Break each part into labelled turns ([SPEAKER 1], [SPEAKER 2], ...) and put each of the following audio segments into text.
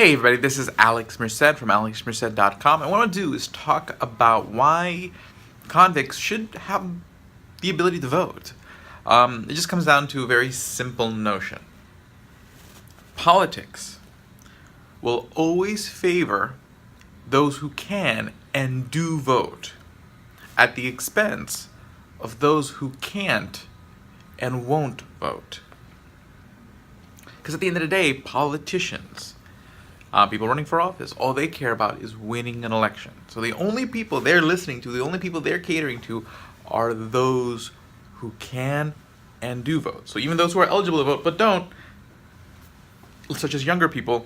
[SPEAKER 1] Hey everybody, this is Alex Merced from alexmerced.com, and what I want to do is talk about why convicts should have the ability to vote. It just comes down to a very simple notion. Politics will always favor those who can and do vote at the expense of those who can't and won't vote. Because at the end of the day, politicians, people running for office, all they care about is winning an election. So the only people they're listening to, the only people they're catering to are those who can and do vote. So even those who are eligible to vote but don't, such as younger people,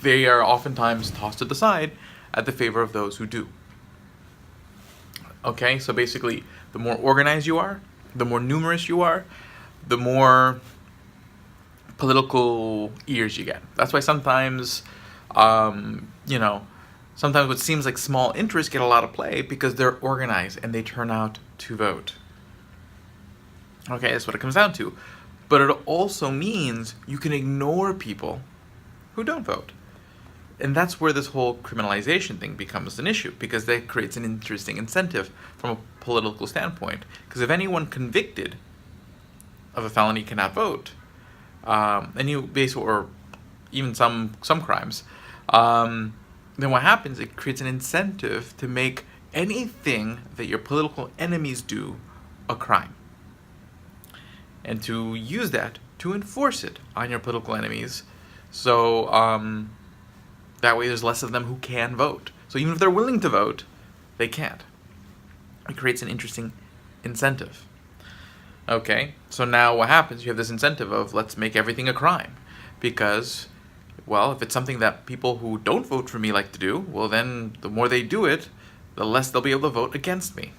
[SPEAKER 1] they are oftentimes tossed to the side at the favor of those who do. Okay, so basically, the more organized you are, the more numerous you are, the more political ears you get. That's why sometimes, sometimes what seems like small interests get a lot of play because they're organized and they turn out to vote. Okay, that's what it comes down to. But it also means you can ignore people who don't vote. And that's where this whole criminalization thing becomes an issue, because that creates an interesting incentive from a political standpoint. Because if anyone convicted of a felony cannot vote, or even some crimes, then what happens, it creates an incentive to make anything that your political enemies do a crime. And to use that to enforce it on your political enemies. So that way there's less of them who can vote. So even if they're willing to vote, they can't. It creates an interesting incentive. Okay, so now what happens? You have this incentive of let's make everything a crime. Because, well, if it's something that people who don't vote for me like to do, well then the more they do it, the less they'll be able to vote against me.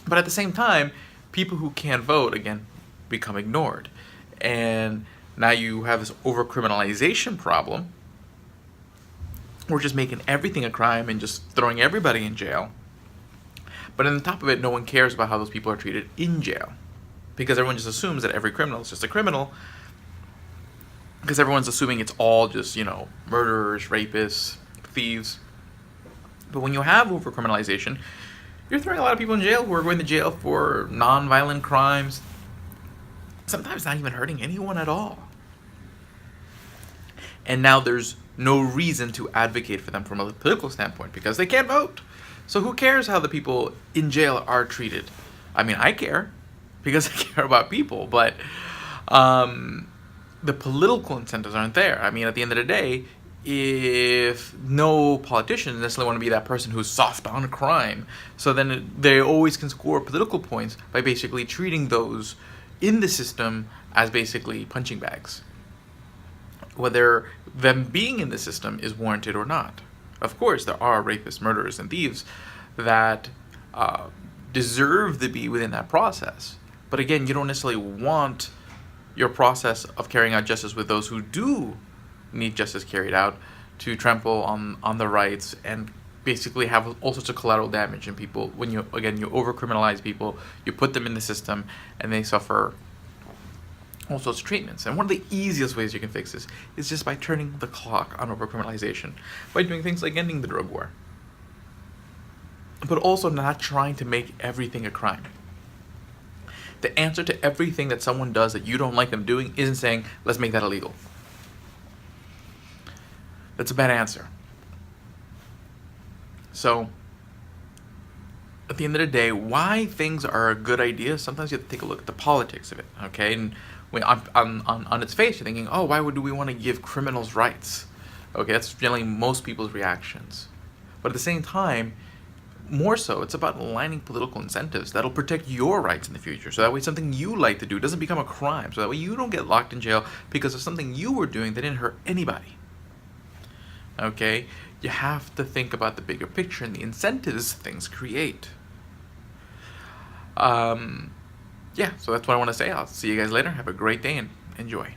[SPEAKER 1] But at the same time, people who can't vote, again, become ignored. And now you have this over-criminalization problem. We're just making everything a crime and just throwing everybody in jail. But on the top of it, no one cares about how those people are treated in jail. Because everyone just assumes that every criminal is just a criminal. Because everyone's assuming it's all just, murderers, rapists, thieves. But when you have over-criminalization, you're throwing a lot of people in jail who are going to jail for non-violent crimes. Sometimes not even hurting anyone at all. And now there's no reason to advocate for them from a political standpoint because they can't vote. So who cares how the people in jail are treated? I mean, I care because I care about people, but the political incentives aren't there. I mean, at the end of the day, if no politician necessarily want to be that person who's soft on crime, so then they always can score political points by basically treating those in the system as basically punching bags, whether them being in the system is warranted or not. Of course, there are rapists, murderers, and thieves that deserve to be within that process. But again, you don't necessarily want your process of carrying out justice with those who do need justice carried out to trample on the rights and basically have all sorts of collateral damage in people. When you over-criminalize people, you put them in the system, and they suffer all sorts of treatments. And one of the easiest ways you can fix this is just by turning the clock on over-criminalization, by doing things like ending the drug war, but also not trying to make everything a crime. The answer to everything that someone does that you don't like them doing isn't saying, let's make that illegal. That's a bad answer. So, at the end of the day, why things are a good idea, sometimes you have to take a look at the politics of it, okay? And when on its face, you're thinking, oh, why would we want to give criminals rights? Okay, that's generally most people's reactions. But at the same time, more so, it's about aligning political incentives that'll protect your rights in the future. So that way something you like to do doesn't become a crime. So that way you don't get locked in jail because of something you were doing that didn't hurt anybody. Okay? You have to think about the bigger picture and the incentives things create. So that's what I want to say. I'll see you guys later. Have a great day and enjoy.